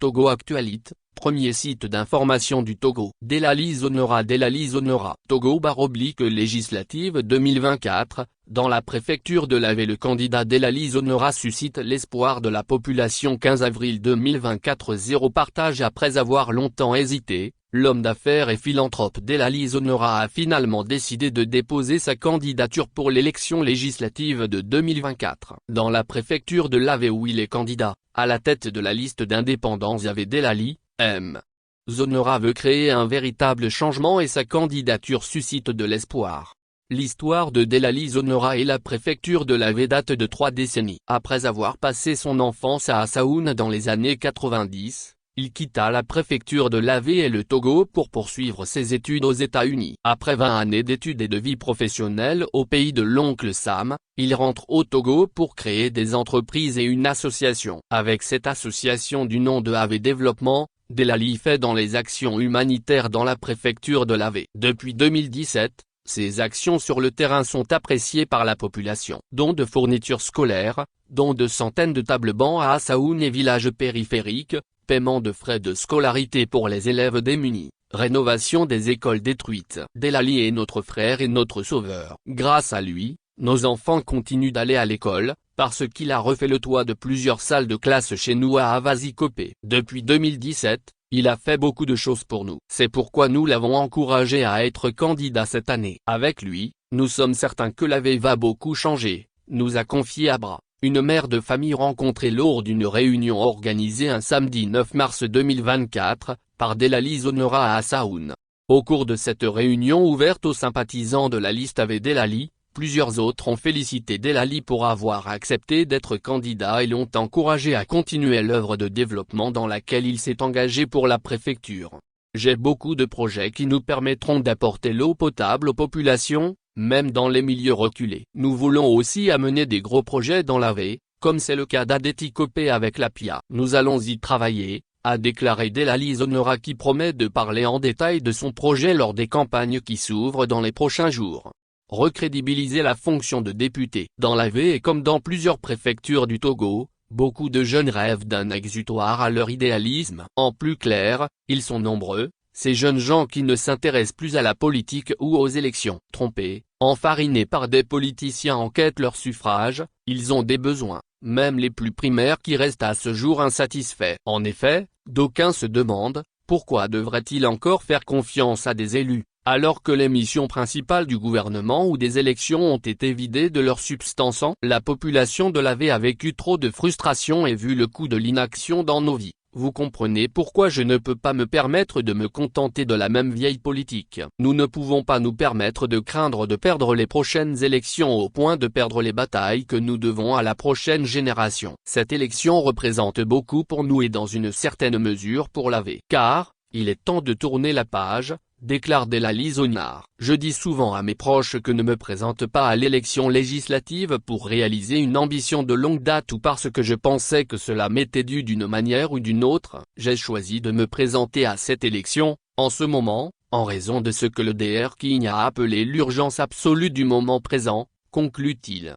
Togo Actualite, premier site d'information du Togo. Delali Zonera Togo/législative 2024, dans la préfecture de l'Ave le candidat Delali Zonera suscite l'espoir de la population 15 avril 2024. Zéro partage. Après avoir longtemps hésité, l'homme d'affaires et philanthrope Delali Zonera a finalement décidé de déposer sa candidature pour l'élection législative de 2024. Dans la préfecture de l'Ave où il est candidat, à la tête de la liste d'indépendants Delali Zonera veut créer un véritable changement et sa candidature suscite de l'espoir. L'histoire de Delali Zonera et la préfecture de l'Ave date de 3 décennies. Après avoir passé son enfance à Assaoun dans les années 90, il quitta la préfecture de l'Ave et le Togo pour poursuivre ses études aux États-Unis. Après 20 années d'études et de vie professionnelle au pays de l'oncle Sam, il rentre au Togo pour créer des entreprises et une association. Avec cette association du nom de Ave Développement, Delali fait dans les actions humanitaires dans la préfecture de l'Ave. Depuis 2017, ses actions sur le terrain sont appréciées par la population. Dons de fournitures scolaires, dons de centaines de tables-bancs à Assaoun et villages périphériques, paiement de frais de scolarité pour les élèves démunis, rénovation des écoles détruites. Delali est notre frère et notre sauveur. Grâce à lui, nos enfants continuent d'aller à l'école, parce qu'il a refait le toit de plusieurs salles de classe chez nous à Avazikopé. Depuis 2017, il a fait beaucoup de choses pour nous. C'est pourquoi nous l'avons encouragé à être candidat cette année. Avec lui, nous sommes certains que l'Ave va beaucoup changer, nous a confié Abra, une mère de famille rencontrée lors d'une réunion organisée un samedi 9 mars 2024, par Delali Zonera à Assaoun. Au cours de cette réunion ouverte aux sympathisants de la liste Ave Delali, plusieurs autres ont félicité Delali pour avoir accepté d'être candidat et l'ont encouragé à continuer l'œuvre de développement dans laquelle il s'est engagé pour la préfecture. J'ai beaucoup de projets qui nous permettront d'apporter l'eau potable aux populations, même dans les milieux reculés. Nous voulons aussi amener des gros projets dans l'Ave, comme c'est le cas d'Adétikopé avec la PIA. Nous allons y travailler, a déclaré Delali Zonera qui promet de parler en détail de son projet lors des campagnes qui s'ouvrent dans les prochains jours. Recrédibiliser la fonction de député. Dans l'Ave et comme dans plusieurs préfectures du Togo, beaucoup de jeunes rêvent d'un exutoire à leur idéalisme. En plus clair, ils sont nombreux, ces jeunes gens qui ne s'intéressent plus à la politique ou aux élections. Trompés, enfarinés par des politiciens en quête leur suffrage, ils ont des besoins, même les plus primaires qui restent à ce jour insatisfaits. En effet, d'aucuns se demandent, pourquoi devraient-ils encore faire confiance à des élus, alors que les missions principales du gouvernement ou des élections ont été vidées de leur substance. La population de l'Ave a vécu trop de frustration et vu le coût de l'inaction dans nos vies. Vous comprenez pourquoi je ne peux pas me permettre de me contenter de la même vieille politique. Nous ne pouvons pas nous permettre de craindre de perdre les prochaines élections au point de perdre les batailles que nous devons à la prochaine génération. Cette élection représente beaucoup pour nous et dans une certaine mesure pour l'Ave. Car, il est temps de tourner la page, déclare Delali Zonera. Je dis souvent à mes proches que ne me présente pas à l'élection législative pour réaliser une ambition de longue date ou parce que je pensais que cela m'était dû d'une manière ou d'une autre. J'ai choisi de me présenter à cette élection, en ce moment, en raison de ce que le Dr King a appelé l'urgence absolue du moment présent, conclut-il.